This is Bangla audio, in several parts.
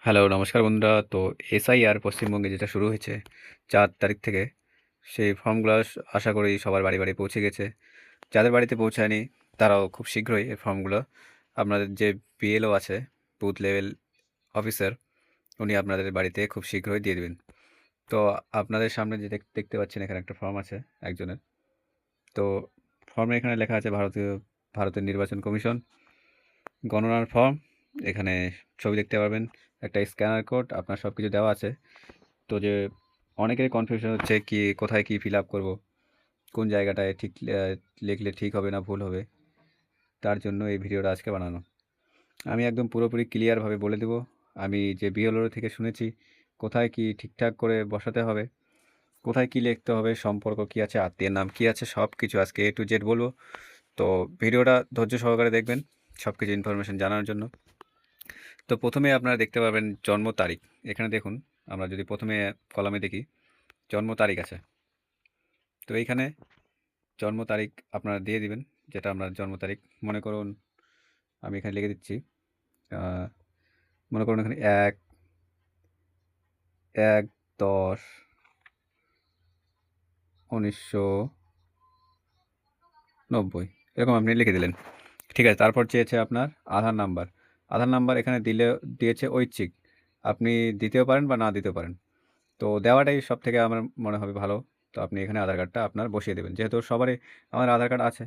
হ্যালো, নমস্কার বন্ধুরা। তো এসআইআর পশ্চিমবঙ্গে যেটা শুরু হয়েছে ৪ তারিখ থেকে, সেই ফর্মগুলো আশা করি সবার বাড়ি, বাড়ি পৌঁছে গেছে। যাদের বাড়িতে পৌঁছায়নি তারাও খুব শীঘ্রই এই ফর্মগুলো আপনাদের যে বিএলও আছে, বুথ লেভেল অফিসার, উনি আপনাদের বাড়িতে খুব শীঘ্রই দিয়ে দেবেন। তো আপনাদের সামনে যে দেখতে পাচ্ছেন এখানে একটা ফর্ম আছে একজনের। তো ফর্মে এখানে লেখা আছে ভারতের নির্বাচন কমিশন গণনার ফর্ম। এখানে ছবি দেখতে পারবেন, একটা স্ক্যানার কোড, আপনার সব কিছু দেওয়া আছে। তো যে অনেকেরই কনফিউশন হচ্ছে কি কোথায় কি ফিল আপ করবো, কোন জায়গাটায় ঠিক লিখলে ঠিক হবে না ভুল হবে, তার জন্য এই ভিডিওটা আজকে বানানো। আমি একদম পুরোপুরি ক্লিয়ারভাবে বলে দেবো। আমি যে বিএলও থেকে শুনেছি কোথায় কি ঠিকঠাক করে বসাতে হবে, কোথায় কি লিখতে হবে, সম্পর্ক কি আছে, আত্মীয়ের নাম কি আছে, সব কিছু আজকে A to Z বলবো। তো ভিডিওটা ধৈর্য সহকারে দেখবেন সব কিছু ইনফরমেশন জানার জন্য। তো প্রথমে আপনারা দেখতে পাবেন জন্ম তারিখ। এখানে দেখুন, আমরা যদি প্রথমে কলামে দেখি জন্ম তারিখ আছে। তো এইখানে জন্ম তারিখ আপনারা দিয়ে দিবেন, যেটা আপনার জন্ম তারিখ। মনে করুন আমি এখানে লিখে দিচ্ছি, আহ, মনে করুন এখানে 1/10/1990 এরকম আপনি লিখে দিলেন। ঠিক আছে, তারপর চেয়েছে আপনার আধার নাম্বার। আধার নাম্বার এখানে দিয়েছে ঐচ্ছিক, আপনি দিতেও পারেন বা না দিতেও পারেন। তো দেওয়াটাই সব থেকে আমার মনে হবে ভালো। তো আপনি এখানে আধার কার্ডটা আপনার বসিয়ে দেবেন, যেহেতু সবারই আমার আধার কার্ড আছে।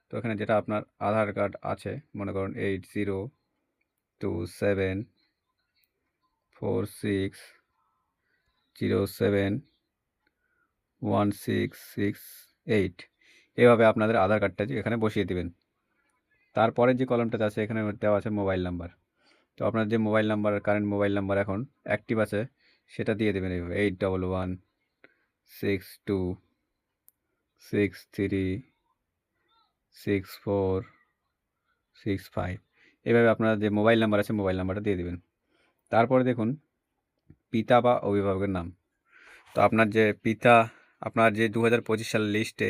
তো এখানে যেটা আপনার আধার কার্ড আছে, মনে করুন 8027461668 এভাবে আপনাদের আধার কার্ডটা এখানে বসিয়ে দিবেন। তারপরে যে কলমটাতে আছে এখানে দেওয়া আছে মোবাইল নাম্বার। তো আপনার যে mobile number, current mobile number এখন অ্যাক্টিভ আছে, সেটা দিয়ে দেবেন এইভাবে 8162636465 এভাবে আপনার যে মোবাইল নাম্বার আছে মোবাইল নাম্বারটা দিয়ে দেবেন। তারপরে দেখুন পিতা বা অভিভাবকের নাম। তো আপনার যে পিতা, আপনার যে 2025 সালের লিস্টে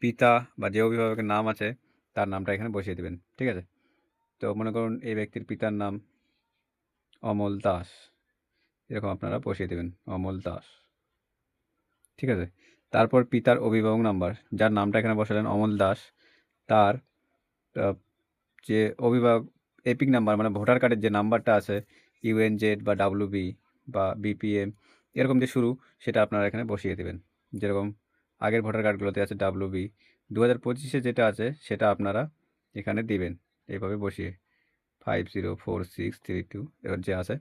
পিতা বা যে অভিভাবকের নাম আছে তার নামটা এখানে বসিয়ে দেবেন। ঠিক আছে, তো মনে করুন এই ব্যক্তির পিতার নাম অমল দাস, এরকম আপনারা বসিয়ে দেবেন অমল দাস। ঠিক আছে, তারপর পিতার অভিভাবক নাম্বার, যার নামটা এখানে বসালেন অমল দাস, তার আহ, যে অভিভাবক এপিক নাম্বার মানে ভোটার কার্ডের যে নাম্বারটা আছে UNZ বা WB বা BPM এরকম যে শুরু, সেটা আপনারা এখানে বসিয়ে দেবেন। যেরকম আগের ভোটার কার্ডগুলোতে আছে WB, 2025-এ যেটা আছে সেটা আপনারা এখানে দিবেন এইভাবে বসিয়ে 504632 এবার যে আছে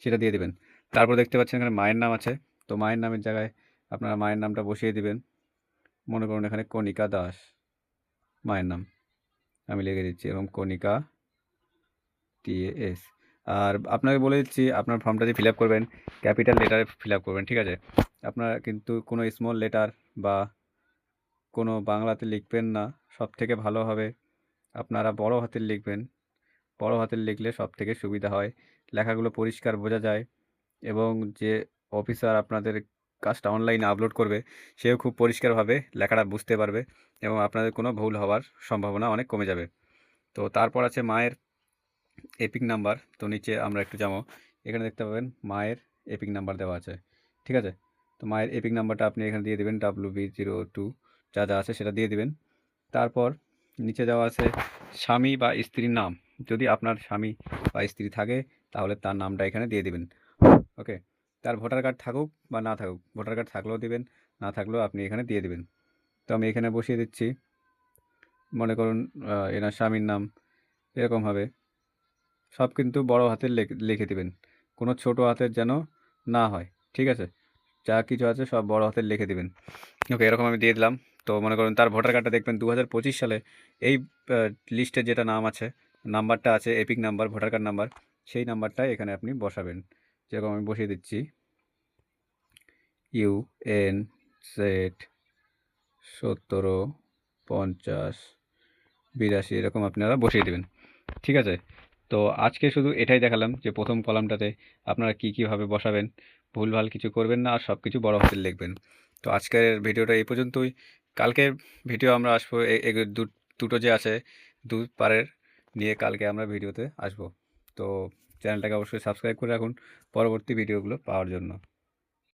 সেটা দিয়ে দিবেন। তারপর দেখতে পাচ্ছেন এখানে মায়ের নাম আছে। তো মায়ের নামের জায়গায় আপনারা মায়ের নামটা বসিয়ে দিবেন। মনে করুন এখানে কণিকা দাস মায়ের নাম, আমি লিখে দিচ্ছি, এবং কণিকা TAS। আর আপনাকে বলে দিচ্ছি, আপনার ফর্মটা যে ফিল আপ করবেন ক্যাপিটাল লেটারে ফিল আপ করবেন। ঠিক আছে, আপনারা কিন্তু কোনো স্মল লেটার বা কোনো বাংলাতে লিখবেন না, সব থেকে ভালো হবে আপনারা বড় হাতের লিখবেন। বড় হাতের লিখলে সব থেকে সুবিধা হয়, লেখাগুলো পরিষ্কার বোঝা যায়, এবং যে অফিসার আপনাদের কাজটা অনলাইনে আপলোড করবে সেও খুব পরিষ্কারভাবে লেখাটা বুঝতে পারবে, এবং আপনাদের কোনো ভুল হওয়ার সম্ভাবনা অনেক কমে যাবে। তো তারপর আছে মায়ের এপিক নাম্বার। তো নিচে আমরা একটু যাবো, এখানে দেখতে পাবেন মায়ের এপিক নাম্বার দেওয়া আছে। ঠিক আছে, তো মায়ের এপিক নাম্বারটা আপনি এখানে দিয়ে দেবেন, WB02 যা যা আছে সেটা দিয়ে দিবেন। তারপর নিচে দেওয়া আছে স্বামী বা স্ত্রীর নাম। যদি আপনার স্বামী বা স্ত্রী থাকে তাহলে তার নামটা এখানে দিয়ে দিবেন। ওকে, তার ভোটার কার্ড থাকুক বা না থাকুক, ভোটার কার্ড থাকলেও দিবেন, না থাকলেও আপনি এখানে দিয়ে দিবেন। তো আমি এখানে বসিয়ে দিচ্ছি, মনে করুন এনার স্বামীর নাম, এরকমভাবে সব কিন্তু বড় হাতের লিখে দিবেন, কোনো ছোট হাতের যেন না হয়। ঠিক আছে, যা কিছু আছে সব বড় হাতের লিখে দিবেন। ওকে, এরকম আমি দিয়ে দিলাম। তো মনে করুন তার ভোটার কার্ডটা দেখবেন 2025 সালে এই লিস্টে যেটা নাম আছে, নাম্বারটা আছে epic number, voter card number, সেই নাম্বারটা এখানে আপনি বসাবেন। যেরকম আমি বসিয়ে দিচ্ছি UN/Z 175082 এরকম আপনারা বসিয়ে দেবেন। ঠিক আছে, তো আজকে শুধু এটাই দেখালাম যে প্রথম কলামটাতে আপনারা কীভাবে বসাবেন, ভুলভাল কিছু করবেন না, আর সব কিছু বড় হাতের লিখবেন। তো আজকের ভিডিওটা এই পর্যন্তই। কালকের ভিডিও আমরা আসবো দুটো যে আছে দু পারের নিয়ে, কালকে আমরা ভিডিওতে আসবো। তো চ্যানেলটাকে অবশ্যই সাবস্ক্রাইব করে রাখুন পরবর্তী ভিডিওগুলো পাওয়ার জন্য।